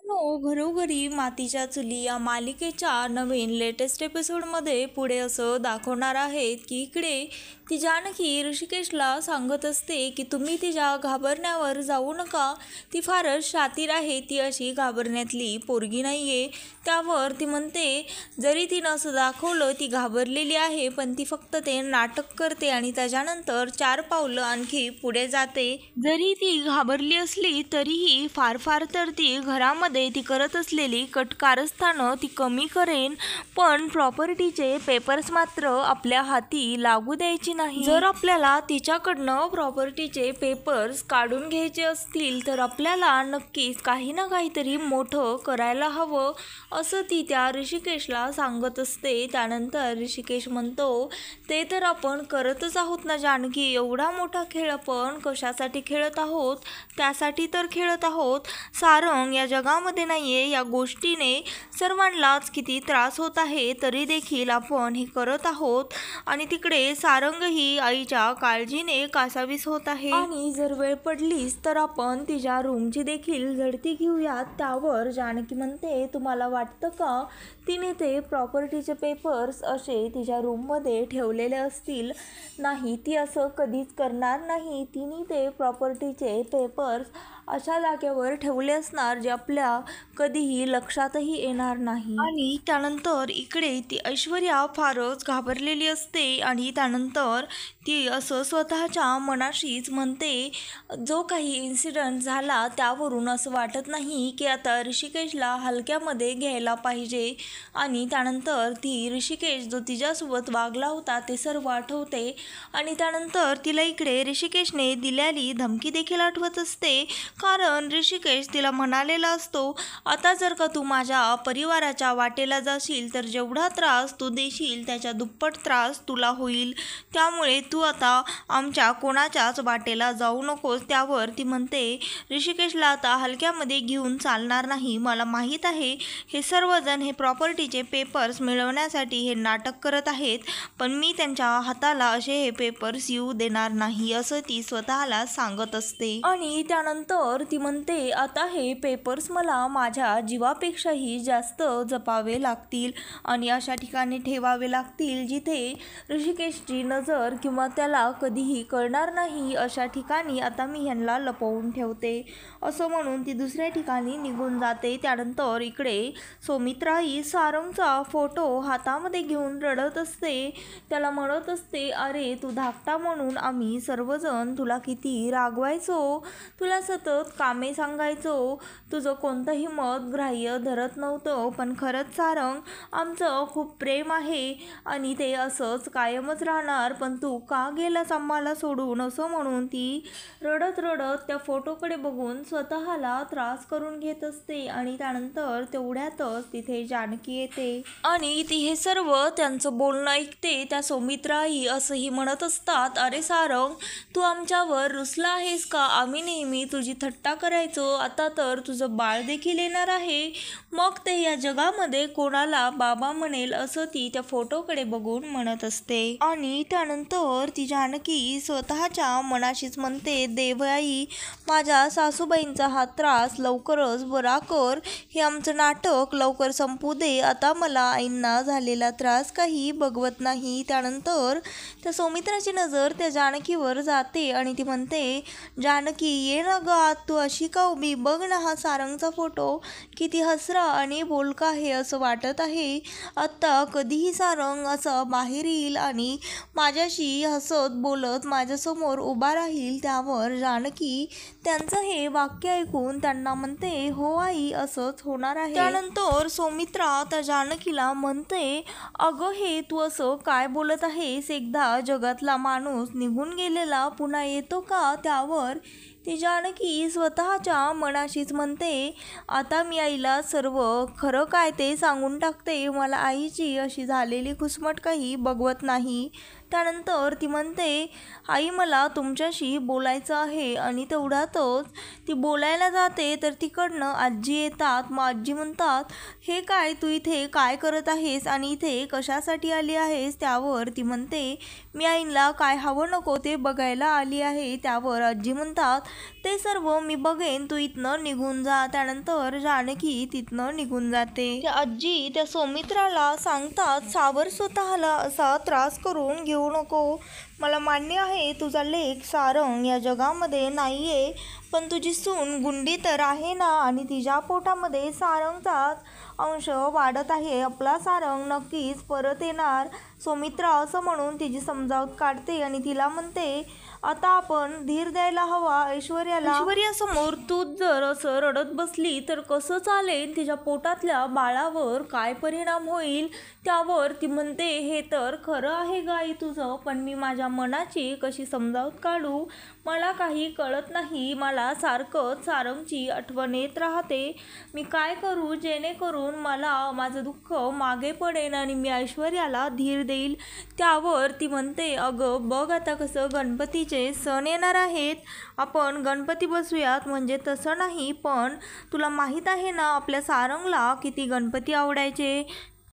मित्रांनो, घरोघरी मातीच्या चुली या मालिकेच्या नवीन लेटेस्ट एपिसोडमध्ये पुढे असं दाखवणार आहेत की इकडे ती जानकी ऋषिकेशला सांगत असते की तुम्ही तिच्या घाबरण्यावर जाऊ नका. ती फारच शातीर आहे, ती अशी घाबरण्यातली पोरगी नाही आहे. त्यावर ती म्हणते जरी तिनं असं दाखवलं ती घाबरलेली आहे, पण ती फक्त ते नाटक करते आणि त्याच्यानंतर 4 पावलं आणखी पुढे जाते. जरी ती घाबरली असली तरीही फार फार तर ती घरामध्ये ती करत असलेली कारस्थानं ती कमी करेन, पण प्रॉपर्टीचे पेपर्स मात्र आपल्या हाती लागू द्यायची नाही. जर आपल्याला तिच्याकडनं प्रॉपर्टीचे पेपर्स काढून घ्यायचे असतील तर आपल्याला नक्कीच काही ना काहीतरी मोठं करायला हवं, असं ती त्या ऋषिकेशला सांगत असते. त्यानंतर ऋषिकेश म्हणतो ते तर आपण करतच आहोत ना जानकी, एवढा मोठा खेळ आपण कशासाठी खेळत आहोत? त्यासाठी तर खेळत आहोत. सारंग या जगामध्ये नाहीये, या गोष्टीने सर्वांनाच किती त्रास होत आहे, तरी देखील आपण हे करत आहोत. आणि तिकडे सारंगही आईच्या काळजीने कासावीस होत आहे. आणि जर वेळ पडलीच तर आपण तिच्या रूमची देखील झडती घेऊयात. त्यावर जानकी म्हणते तुम्हाला वाटतं का तिने ते प्रॉपर्टीचे पेपर्स असे तिच्या रूममध्ये ठेवलेले असतील? नाही, ती असं कधीच करणार नाही. तिने ते प्रॉपर्टीचे पेपर्स अशा जागेवर ठेवले असणार जे आपल्या कधीही लक्षातही येणार नाही. आणि त्यानंतर इकडे ती ऐश्वर्या फारच घाबरलेली असते आणि त्यानंतर ती असं स्वतःच्या मनाशीच म्हणते जो काही इन्सिडंट झाला त्यावरून असं वाटत नाही की आता ऋषिकेशला हलक्यामध्ये घ्यायला पाहिजे. आणि त्यानंतर ती ऋषिकेश जो तिच्यासोबत वागला होता ते सर्व आठवते. आणि त्यानंतर तिला इकडे ऋषिकेशने दिलेली धमकी देखील आठवत असते, कारण ऋषिकेश तिला म्हणालेला असतो आता जर का तू माझ्या परिवाराच्या वाटेला जाशील तर जेवढा त्रास तू देशील त्याच्या दुप्पट त्रास तुला होईल, त्यामुळे तू आता आमच्या कोणाच्याच वाटेला जाऊ नकोस. त्यावर ती म्हणते ऋषिकेशला आता हलक्यामध्ये घेऊन चालणार नाही. मला माहीत आहे हे सर्वजण हे प्रॉपर्टीचे पेपर्स मिळवण्यासाठी हे नाटक करत आहेत, पण मी त्यांच्या हाताला असे हे पेपर्स येऊ देणार नाही, असं ती स्वतःला सांगत असते. आणि त्यानंतर ती म्हणते आता हे पेपर्स मला माझ्या जीवापेक्षाही जास्त जपावे लागतील आणि अशा ठिकाणी ठेवावे लागतील जिथे ऋषिकेशची नजर किंवा त्याला कधीही कळणार नाही. अशा ठिकाणी आता मी ह्यांना लपवून ठेवते, असं म्हणून ती दुसऱ्या ठिकाणी निघून जाते. त्यानंतर इकडे सौमित्राही सारंगचा फोटो हातामध्ये घेऊन रडत असते. त्याला म्हणत असते अरे तू धाकटा म्हणून आम्ही सर्वजण तुला किती रागवायचो, तुला सतत कामे सांगायचो, तुझं कोणतंही मत ग्राह्य धरत नव्हतं, पण खरंच सारंग आमचं खूप प्रेम आहे आणि ते असंच कायमच राहणार, पण तू का गेलास आम्हाला सोडून, असं म्हणून ती रडत रडत त्या फोटोकडे बघून स्वतःला त्रास करून घेत असते. आणि त्यानंतर तेवढ्यातच तिथे जानकी येते आणि ती हे सर्व त्यांचं बोलणं ऐकते. त्या सौमित्राही असंही म्हणत असतात अरे सारंग तू आमच्यावर रुसला आहेस का? आम्ही नेहमी तुझी थट्टा करायचो, आता तर तुझं बाळ देखील येणार आहे, मग ते या जगामध्ये कोणाला बाबा म्हणेल, असं ती त्या फोटोकडे बघून म्हणत असते. आणि त्यानंतर ती जानकी स्वतःच्या मनाशीच म्हणते देवयाई माझ्या सासूबाईंचा हा त्रास लवकरच बरा कर, हे आमचं नाटक लवकर संपू दे, आता मला आईंना झालेला त्रास काही बघवत नाही. त्यानंतर त्या सौमित्राची नजर त्या जानकीवर जाते आणि ती म्हणते जानकी ये ना ग आत, तू अशी का उभी, बघ ना हा सारंगचा फोटो किती हसरा आणि बोलका आहे, असं वाटत आहे आत्ता कधीही सारंग असं बाहेर येईल आणि माझ्याशी हसत बोलत माझ्यासमोर उभा राहील. त्यावर जानकी त्यांचं हे वाक्य ऐकून त्यांना म्हणते हो आई असंच होणार आहे. त्यानंतर सौमित्रा त्या जानकीला म्हणते अगं हे तू असं काय बोलत आहेस, एकदा जगातला माणूस निघून गेलेला पुन्हा येतो का? त्यावर ती जानकी स्वतःच्या मनाशीच म्हणते आता मी आईला सर्व खरं काय ते सांगून टाकते, मला आईची अशी झालेली खुसमट काही बघवत नाही. त्यानंतर ती म्हणते आई मला तुमच्याशी बोलायचं आहे. आणि तेवढ्यातच ती बोलायला जाते तर तिकडनं आजी येतात. मग आजी म्हणतात हे काय तू इथे काय करत आहेस आणि इथे कशासाठी आली आहेस? त्यावर ती म्हणते मी आईला काय हवं नको ते बघायला आली आहे. त्यावर आजी म्हणतात ते सर्व मी बघेन, तू इथनं निघून जा. त्यानंतर जानकी तिथनं निघून जाते. त्या आजी त्या सौमित्राला सांगतात, सावर स्वतःला असा त्रास करून घेऊ नको. मला मान्य आहे तुझा लेक सारंग या जगामध्ये नाहीये, पण तुझी सून गुंडी तर आहे ना, आणि तिच्या पोटामध्ये सारंगचाच अंश वाढत आहे. आपला सारंग नक्कीच परत येणार. सौमित्रा असं म्हणून तिची समजावत काढते आणि तिला म्हणते, आता आपण धीर द्यायला हवा ऐश्वर्याला. ऐश्वर्यासमोर तूच जर असं रडत बसली तर कसं चालेल? तिच्या पोटातल्या बाळावर काय परिणाम होईल त्यावर ती म्हणते, हे तर खरं आहे गाई तुझं, पण मी माझ्या मनाची कशी समजावत काढू? मला काही कळत नाही. मला सारखंच सारंगची आठवण येत राहते. मी काय करू जेणेकरून मला माझं दुःख मागे पडेल आणि मी ऐश्वर्याला धीर देईल? त्यावर ती म्हणते, अगं बघ आता कसं गणपतीचे सण येणार आहेत, आपण गणपती बसूयात. म्हणजे तसं नाही, पण तुला माहीत आहे ना आपल्या सारंगला किती गणपती आवडायचे.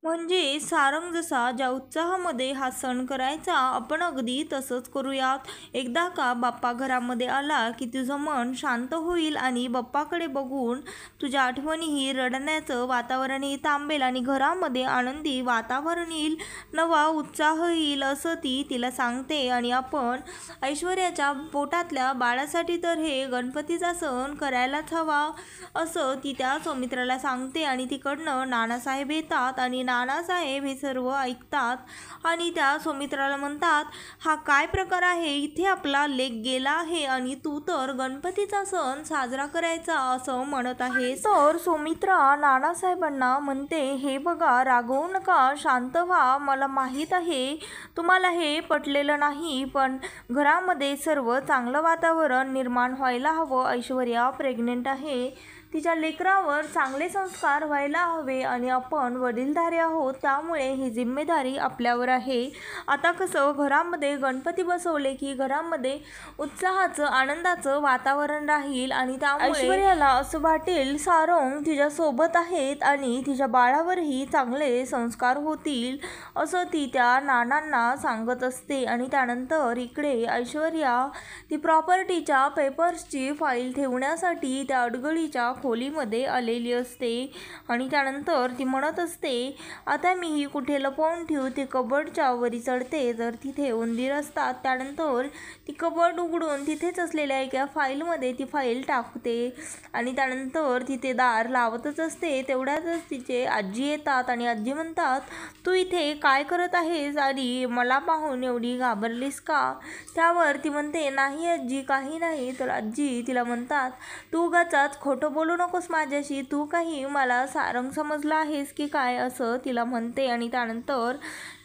म्हणजे सारंग जसा ज्या उत्साहामध्ये हा सण करायचा, आपण अगदी तसंच करूयात. एकदा का बाप्पा घरामध्ये आला की तुझं मन शांत होईल आणि बाप्पाकडे बघून तुझ्या आठवणीही, रडण्याचं वातावरणही थांबेल आणि घरामध्ये आनंदी वातावरण येईल, नवा उत्साह येईल, असं ती तिला सांगते. आणि आपण ऐश्वर्याच्या पोटातल्या बाळासाठी तर हे गणपतीचा सण करायलाच हवा, असं ती त्या सौमित्राला सांगते. आणि तिकडनं नानासाहेब येतात आणि नानासाहेब हे सर्व ऐकतात आणि त्या सौमित्राला म्हणतात, हा काय प्रकार आहे? इथे आपला लेक गेला आहे आणि तू तर गणपतीचा सण साजरा करायचा असं म्हणत आहेस. तर सौमित्रा नानासाहेबांना म्हणते, हे बघा रागवू नका, शांत व्हा. मला माहीत आहे तुम्हाला हे पटलेलं नाही, पण घरामध्ये सर्व चांगलं वातावरण निर्माण व्हायला हवं. ऐश्वर्या प्रेग्नेंट आहे, तिच्या लेकरावर चांगले संस्कार व्हायला हवे आणि आपण वडीलधारी आहोत, त्यामुळे ही जिम्मेदारी आपल्यावर आहे. आता कसं घरामध्ये गणपती बसवले की घरामध्ये उत्साहाचं, आनंदाचं वातावरण राहील आणि त्यामुळे ऐश्वर्याला असं वाटेल सारंग तिच्या सोबत आहेत आणि तिच्या बाळावरही चांगले संस्कार होतील, असं ती त्या नानांना सांगत असते. आणि त्यानंतर इकडे ऐश्वर्या ती प्रॉपर्टीच्या पेपर्सची फाईल ठेवण्यासाठी त्या अडगळीच्या खोलीमध्ये आलेली असते आणि त्यानंतर ती म्हणत असते, आता मी ही कुठे लपवून ठेवू? ती कबर्डच्या वरी चढते तर तिथे उंदीर असतात. त्यानंतर ती कबर्ड उघडून तिथेच असलेल्या एका फाईलमध्ये ती फाईल टाकते आणि त्यानंतर तिथे दार लावतच असते. तेवढ्यातच तिचे आजी येतात आणि आजी म्हणतात, तू इथे काय करत आहेस आणि मला पाहून एवढी घाबरलीस का? त्यावर ती म्हणते, नाही आजी, काही नाही. तर आजी तिला म्हणतात, तू उगाचच खोटं बोलू नकोस माझ्याशी, तू काही मला सारंग समजला आहेस की काय, असं तिला म्हणते. आणि त्यानंतर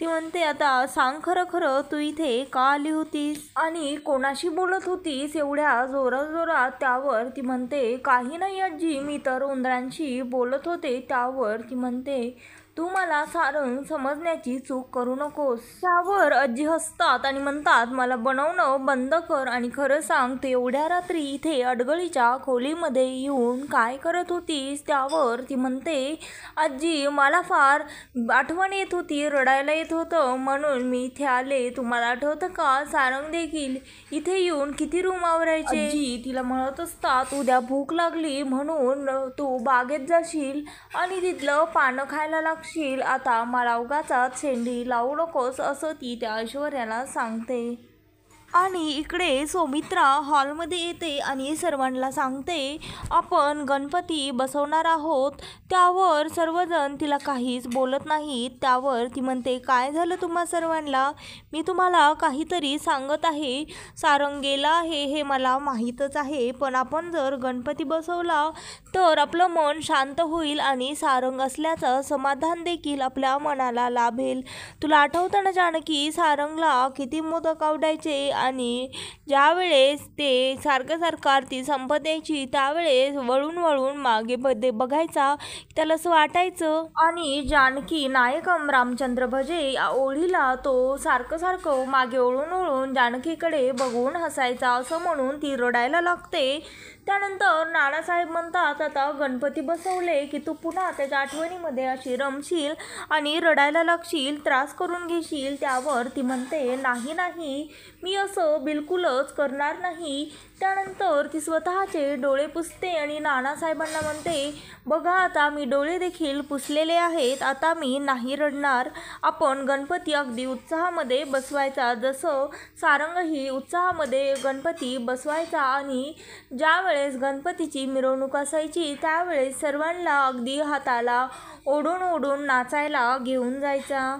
ती म्हणते, आता सांग खरं खरं तू इथे का आली होतीस आणि कोणाशी बोलत होतीस एवढ्या जोरात? त्यावर ती म्हणते, काही नाही आजी, मी तर उंदरांशी बोलत होते. त्यावर ती म्हणते, तू मला सारंग समजण्याची चूक करू नकोस. त्यावर आजी हसतात आणि म्हणतात, मला बनवणं बंद कर आणि खरं सांग, तू एवढ्या रात्री इथे अडगळीच्या खोलीमध्ये येऊन काय करत होतीस? त्यावर ती म्हणते, आजी मला फार आठवण येत होती, रडायला येत होतं, म्हणून मी इथे आले. तुम्हाला आठवतं का सारंग देखील इथे येऊन किती रूम आवरायचे? आजी तिला म्हणत असतात, उद्या भूक लागली म्हणून तू बागेत जाशील आणि तिथलं पानं खायला लागशील, आता मला उगाचच शेंडी लावू नकोस, असं ती त्या ऐश्वर्याला सांगते. आणि इकडे सौमित्रा हॉलमध्ये येते आणि सर्वांना सांगते, आपण गणपती बसवणार आहोत. त्यावर सर्वजण तिला काहीच बोलत नाहीत. त्यावर ती म्हणते, काय झालं तुम्हा सर्वांना? मी तुम्हाला काहीतरी सांगत आहे. सारंग गेला आहे हे मला माहीतच आहे, पण आपण जर गणपती बसवला तर आपलं मन शांत होईल आणि सारंग असल्याचं समाधान देखील आपल्या मनाला लाभेल. तुला आठवतं ना जानकी, सारंगला किती मोदक आवडायचे आणि ज्यावेळेस ते सारखं आरती संपत यायची त्यावेळेस वळून मागे बघायचा, त्याला असं वाटायचं. आणि जानकी नायकम रामचंद्र भजे या ओळीला तो सारखं मागे ओळून जानकीकडे बघून हसायचा, असं म्हणून ती रडायला लागते. त्यानंतर नानासाहेब म्हणतात, आता गणपती बसवले की तू पुन्हा त्याच्या आठवणीमध्ये अशी रमशील आणि रडायला लागशील, त्रास करून घेशील. त्यावर ती म्हणते, नाही, मी तसं बिलकुलच करणार नाही. त्यानंतर ती स्वतःचे डोळे पुसते आणि नानासाहेबांना म्हणते, बघा आता मी डोळे देखील पुसलेले आहेत, आता मी नाही रडणार. आपण गणपती अगदी उत्साहामध्ये बसवायचा, जसं सारंगही उत्साहामध्ये गणपती बसवायचा आणि ज्यावेळेस गणपतीची मिरवणूक असायची त्यावेळेस सर्वांना अगदी हाताला ओढून ओढून नाचायला घेऊन जायचा.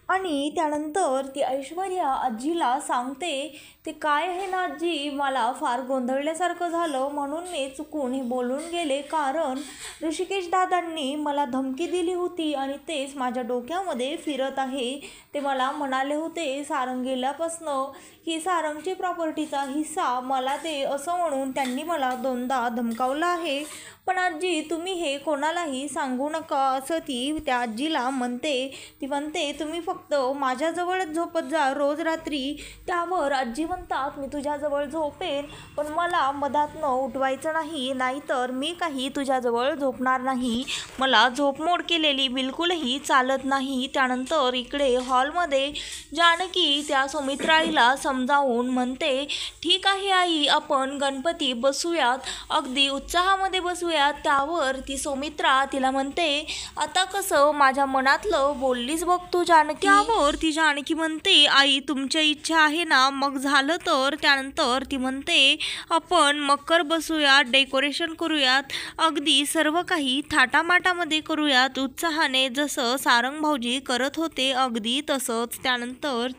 आणि त्यानंतर ती ऐश्वर्या आजीला सांगते, ते काय आहे ना आजी, मला फार गोंधळल्यासारखं झालं म्हणून मी चुकून हे बोलून गेले, कारण ऋषिकेश दादांनी मला धमकी दिली होती आणि तेच माझ्या डोक्यामध्ये फिरत आहे. ते मला म्हणाले होते सारंग गेल्यापासनं ही सारंगची प्रॉपर्टीचा हिस्सा मला दे असं म्हणून त्यांनी मला दोनदा धमकावलं आहे. पण आजी तुम्ही हे कोणालाही सांगू नका असं ती त्या आजीला म्हणते. ती म्हणते तुम्ही फक्त माझ्याजवळच झोपत जा रोज रात्री. त्यावर आजी म्हणतात मी तुझ्याजवळ झोपेन पण मला मधातनं उठवायचं नाही, नाहीतर मी काही तुझ्याजवळ झोपणार नाही. मला झोपमोड केलेली बिलकुलही चालत नाही. त्यानंतर इकडे हॉलमध्ये जानकी त्या सुमित्राईला समजावून म्हणते, ठीक आहे आई, आपण गणपती बसूयात, अगदी उत्साहामध्ये बसूयात. त्यावर ती सुमित्रा तिला म्हणते, आता कसं माझ्या मनातलं बोललीस बघ तू जानकी. त्यावर ती जानकी म्हणते, आई तुमच्या इच्छा आहे ना, मग झालं तर. त्यानंतर ती म्हणते, आपण मकर बसूयात, डेकोरेशन करूयात, अगदी सर्व काही थाटामाटामध्ये करूयात, उत्साहाने, जसं सारंग भाऊजी करत होते अगदी तसंच. त्यानंतर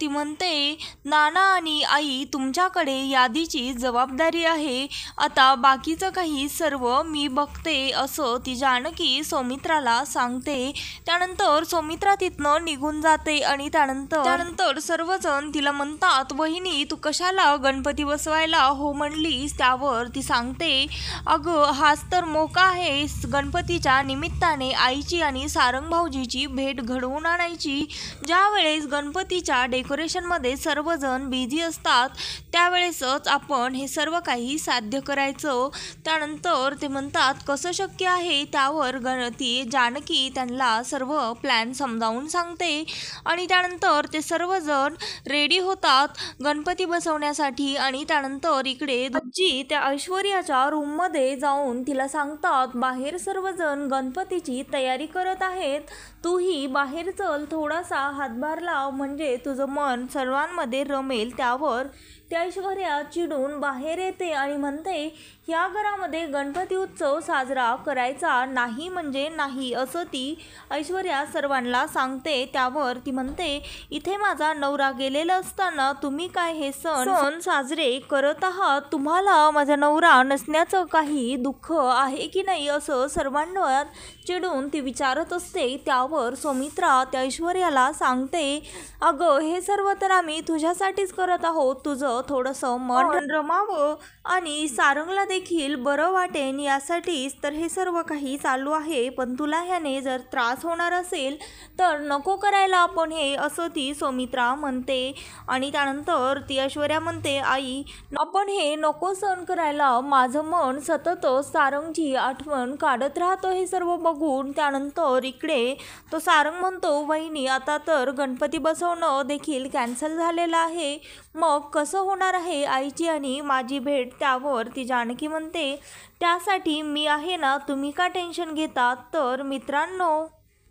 ती म्हणते नाना आणि आई तुमच्याकडे यादीची जबाबदारी आहे, आता बाकीचं काही सर्व मी बघते असं ती जानकी सौमित्राला सांगते. त्यानंतर सौमित्रा तिथनं निघून जाते आणि त्यानंतर सर्वजण तिला म्हणतात, वहिनी तू कशाला गणपती बसवायला हो म्हणलीस. त्यावर ती सांगते, अगं हाच तर मोका आहे गणपतीच्या निमित्ताने आईची आणि सारंग भाऊजीची भेट घडवून आणायची. ज्या वेळेस गणपतीच्या डेकोरेशनमध्ये सर्वजण बिझी असतात त्यावेळेसच आपण हे सर्व काही साध्य करायचं. त्यानंतर ते म्हणतात कसं शक्य आहे. त्यावर ती जानकी त्यांना सर्व प्लॅन समजावून सांगते आणि त्यानंतर ते सर्वजण रेडी होतात गणपती बसवण्यासाठी. आणि त्यानंतर इकडे आजी त्या ऐश्वर्याच्या रूममध्ये जाऊन तिला सांगतात, बाहेर सर्वजण गणपतीची तयारी करत आहेत, तूही बाहेर चल, थोडासा हातभार लाव म्हणजे तुझं मन सर्वांमध्ये रमेल. त्यावर त्या ऐश्वर्या चिडून बाहेर येते आणि म्हणते, ह्या घरामध्ये गणपती उत्सव साजरा करायचा नाही म्हणजे नाही असं ती ऐश्वर्या सर्वांना सांगते. त्यावर ती म्हणते, इथे माझा नवरा गेलेला असताना तुम्ही काय हे सण साजरे करत आहात, तुम्हाला माझा नवरा नसण्याचं काही दुःख आहे की नाही असं सर्वांवर चिडून ती विचारत असते. त्यावर सौमित्रा त्या ऐश्वर्याला सांगते, अगं हे सर्व तर आम्ही तुझ्यासाठीच करत आहोत, तुझं थोडंसं मन रमावं आणि सारंगला देखील बरं वाटेन यासाठीच तर हे सर्व काही चालू आहे, पण तुला ह्याने जर त्रास होणार असेल तर नको करायला आपण हे असं ती सौमित्रा म्हणते. आणि त्यानंतर ती ऐश्वर्या म्हणते, आई आपण हे नको सण करायला, माझं मन सतत सारंगची आठवण काढत राहतं हे सर्व बघून. त्यानंतर इकडे तो सारंग म्हणतो, वहिनी आता तर गणपती बसवणं देखील कॅन्सल झालेलं आहे, मग कसं होणार आहे आईची आणि माझी भेट. त्यावर ती जानकी म्हणते, त्यासाठी मी आहे ना, तुम्ही का टेन्शन घेतात. तर मित्रांनो,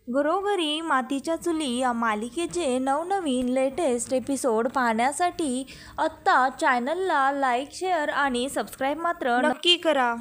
घरोघरी मातीच्या चुली या मालिकेचे नवनवीन लेटेस्ट एपिसोड पाहण्यासाठी आत्ता चॅनलला लाईक, शेअर आणि सबस्क्राईब मात्र नक्की करा.